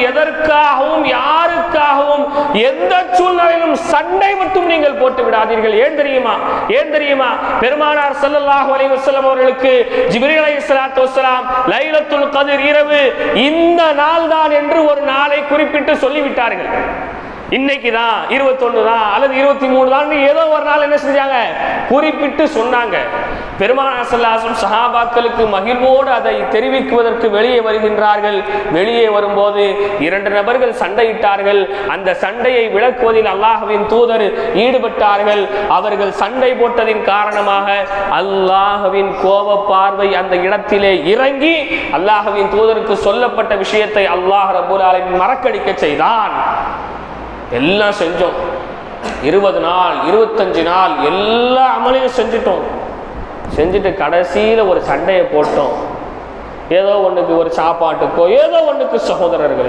எதற்காகவும் யாருக்காகவும் எந்த சூழ்நிலையிலும் சண்டை மட்டும் நீங்கள் போட்டு விடாதீர்கள். ஏன் தெரியுமா? பெருமானார் ஸல்லல்லாஹு அலைஹி வஸல்லம் அவர்களுக்கு ஜிப்ரீல் அலைஹிஸ்ஸலாத்து வஸ்ஸலாம் லைலத்துல் கத்ர் இரவு இந்த நாள் தான் என்று ஒரு நாளை குறிப்பிட்டு சொல்லிவிட்டார்கள். இன்னைக்கு தான் 21 தான் அல்லது 23 தான் ஏதோ ஒரு நாள் என்ன செஞ்சாங்க, குறிப்பிட்டு சொன்னாங்க. பெருமானார் ஸல்லல்லாஹு அலைஹி வஸல்லம் சஹாபாக்களுக்கு மகிழ்வோடு அதை தெரிவிக்குவதற்கு வெளியே வருகின்றார்கள். வெளியே வரும்போது 2 நபர்கள் சண்டையிட்டார்கள். அந்த சண்டையை விளக்குவதில் அல்லாஹ்வின் தூதர் ஈடுபட்டார்கள். அவர்கள் சண்டை போட்டதின் காரணமாக அல்லாஹ்வின் கோப பார்வை அந்த இடத்திலே இறங்கி அல்லாஹ்வின் தூதருக்கு சொல்லப்பட்ட விஷயத்தை அல்லாஹ் ரப்பல் ஆலமீன் மறக்கடிக்க செய்தான். எல்லாம் செஞ்சோம், 20 நாள் 25 நாள் எல்லா அமலையும் செஞ்சுட்டு கடைசியில் ஒரு சண்டையை போட்டோம். ஏதோ ஒன்றுக்கு ஒரு சாப்பாட்டுக்கோ ஏதோ ஒன்றுக்கு சகோதரர்கள்